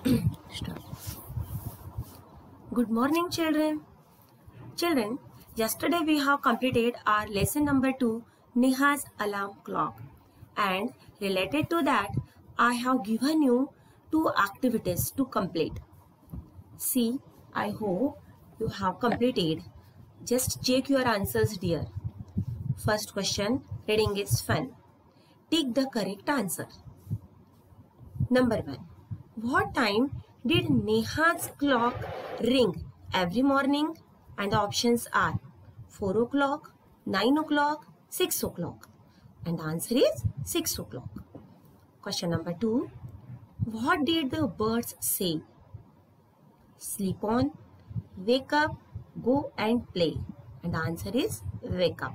Start. Good morning, children. Children, yesterday we have completed our lesson number 2, Neha's alarm clock. And related to that, I have given you 2 activities to complete. See, I hope you have completed. Just check your answers, dear. First question, reading is fun. Take the correct answer. Number 1. What time did Neha's clock ring every morning? And the options are 4 o'clock, 9 o'clock, 6 o'clock. And the answer is 6 o'clock. Question number 2. What did the birds say? Sleep on, wake up, go and play. And the answer is wake up.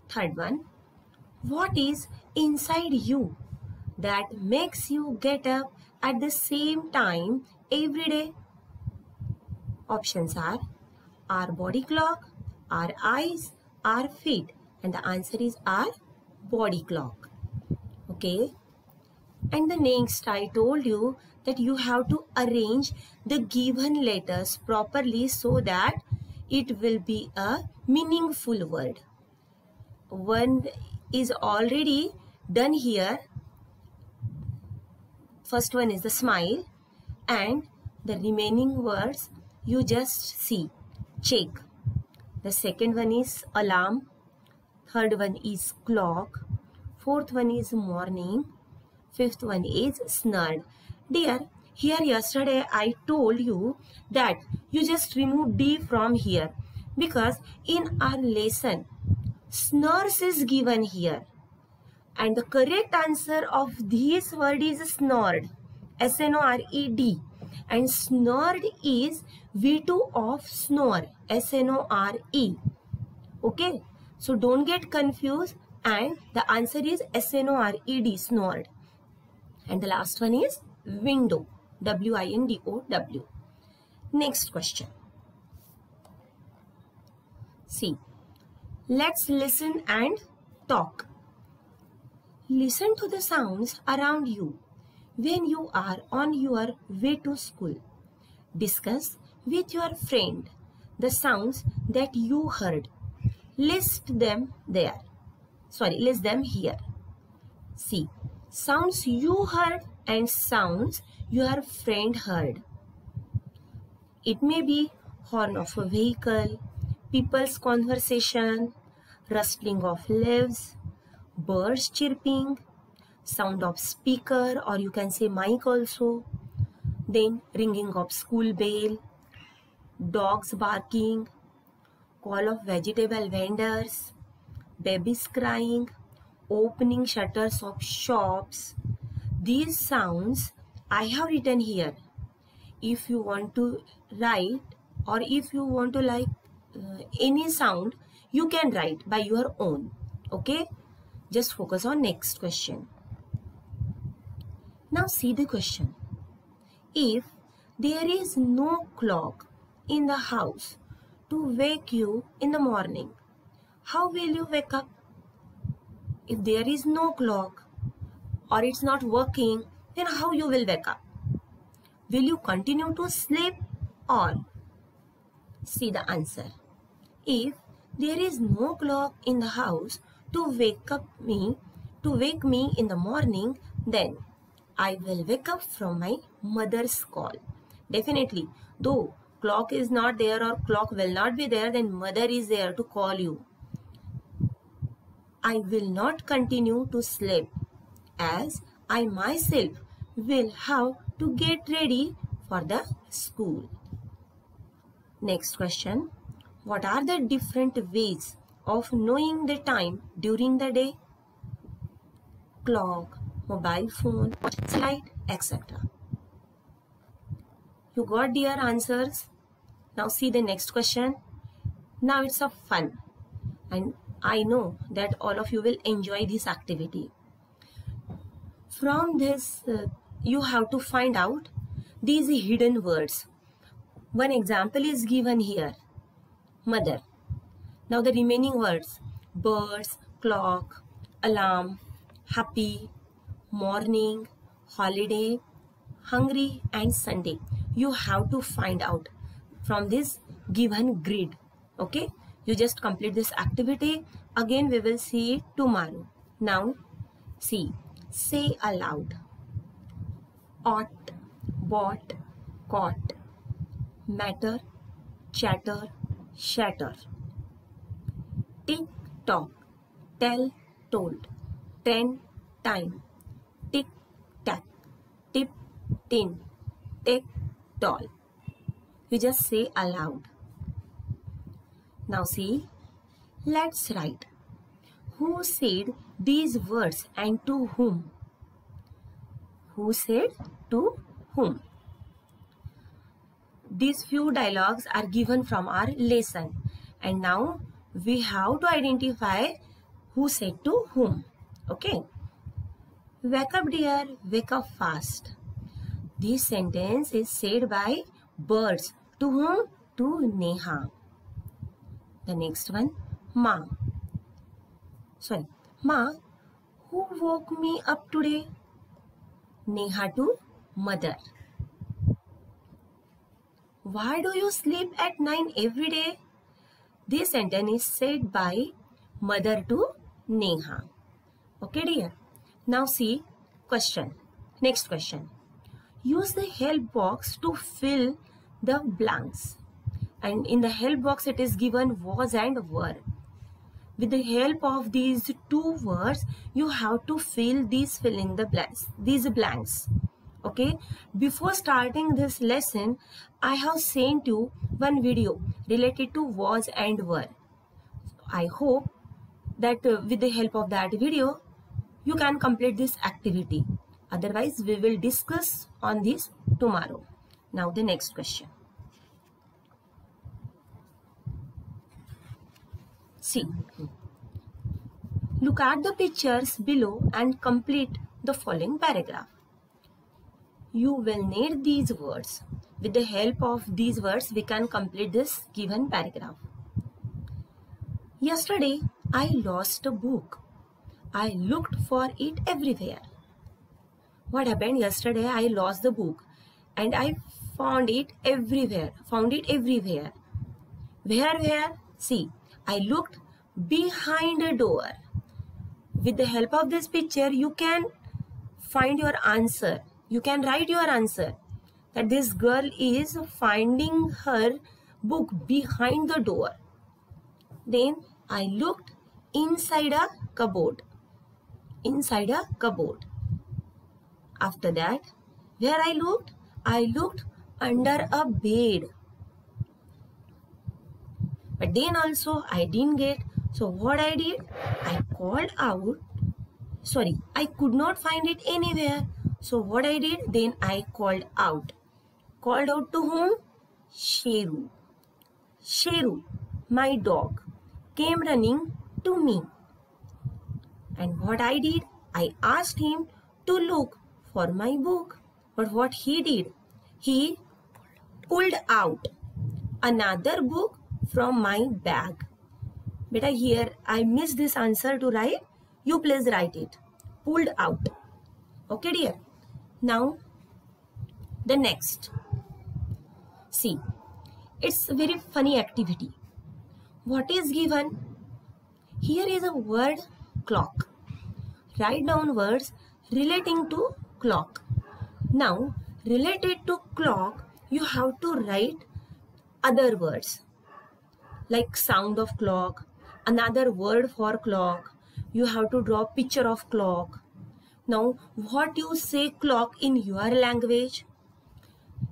Third one. What is inside you that makes you get up at the same time every day? Options are our body clock, our eyes, our feet, and the answer is our body clock. Okay, and the next I told you that you have to arrange the given letters properly so that it will be a meaningful word. One is already done here. First one is the smile, and the remaining words you just see, check. The second one is alarm, third one is clock, fourth one is morning, fifth one is snurred. Dear, here yesterday I told you that you just remove D from here because in our lesson snores is given here. And the correct answer of this word is snored, S-N-O-R-E-D. And snored is V2 of snore, S-N-O-R-E. Okay, so don't get confused, and the answer is S-N-O-R-E-D, snored. And the last one is window, W-I-N-D-O-W. Next question. See, let's listen and talk. Listen to the sounds around you when you are on your way to school. Discuss with your friend the sounds that you heard. List them here. See, sounds you heard and sounds your friend heard. It may be horn of a vehicle, people's conversation, rustling of leaves, birds chirping, sound of speaker, or you can say mic also, then ringing of school bell, dogs barking, call of vegetable vendors, babies crying, opening shutters of shops. These sounds I have written here. If you want to write, or if you want to any sound, you can write by your own. Okay, just focus on next question. Now see the question. If there is no clock in the house to wake you in the morning, how will you wake up? If there is no clock or it's not working, then how you will wake up? Will you continue to sleep or? See the answer. If there is no clock in the house to wake me in the morning, then I will wake up from my mother's call. Definitely, though clock is not there or clock will not be there, then mother is there to call you. I will not continue to sleep as I myself will have to get ready for the school. Next question. What are the different ways of knowing the time during the day? Clock, mobile phone, light, etc. You got dear answers? Now see the next question. Now it's a fun, and I know that all of you will enjoy this activity. From this, you have to find out these hidden words. One example is given here, mother. Now the remaining words, birds, clock, alarm, happy, morning, holiday, hungry, and Sunday. You have to find out from this given grid. Okay, you just complete this activity. Again, we will see it tomorrow. Now, see, say aloud. Ought, bought, caught, matter, chatter, shatter. Tick tock, tell, told, trend, time, tick tack, tip, tin, take, doll. You just say aloud. Now see, let's write. Who said these words and to whom? Who said to whom? These few dialogues are given from our lesson, and now we have to identify who said to whom. Okay. Wake up dear, wake up fast. This sentence is said by birds. To whom? To Neha. The next one, Ma. Ma, who woke me up today? Neha to mother. Why do you sleep at 9 every day? This sentence is said by mother to Neha. Okay dear. Now see question. Next question. Use the help box to fill the blanks. And in the help box it is given was and were. With the help of these two words, you have to fill these blanks. Okay. Before starting this lesson, I have sent you one video related to was and were. I hope that with the help of that video, you can complete this activity. Otherwise, we will discuss on this tomorrow. Now the next question. See, look at the pictures below and complete the following paragraph. You will need these words. With the help of these words, we can complete this given paragraph. Yesterday, I lost a book. I looked for it everywhere. What happened? Yesterday, I lost the book and I found it everywhere. Where? See, I looked behind a door. With the help of this picture, you can find your answer. You can write your answer that this girl is finding her book behind the door. Then I looked inside a cupboard. After that, where I looked under a bed. But then also I didn't get. So what I did? I called out. I could not find it anywhere. So what I did? Then I called out. Called out to whom? Sheru. Sheru, my dog, came running to me. And what I did? I asked him to look for my book. But what he did? He pulled out another book from my bag. Beta, here I missed this answer to write. You please write it. Pulled out. Okay dear. Now the next. See, it's a very funny activity. What is given? Here is a word clock. Write down words relating to clock. Now, related to clock, you have to write other words like sound of clock, another word for clock. You have to draw picture of clock. Now, what you say clock in your language,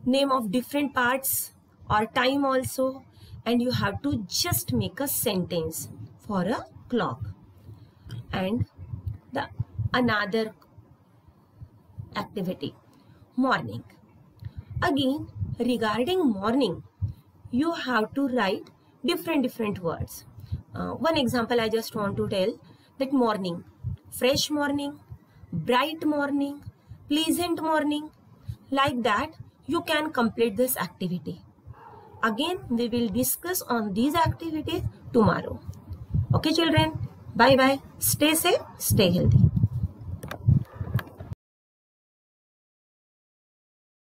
name of different parts or time also, and you have to just make a sentence for a clock. And the another activity, morning. Again, regarding morning, you have to write different words. One example I just want to tell, that morning, fresh morning, bright morning, pleasant morning. Like that, you can complete this activity. Again, we will discuss on these activities tomorrow. Okay children, bye bye. Stay safe, stay healthy.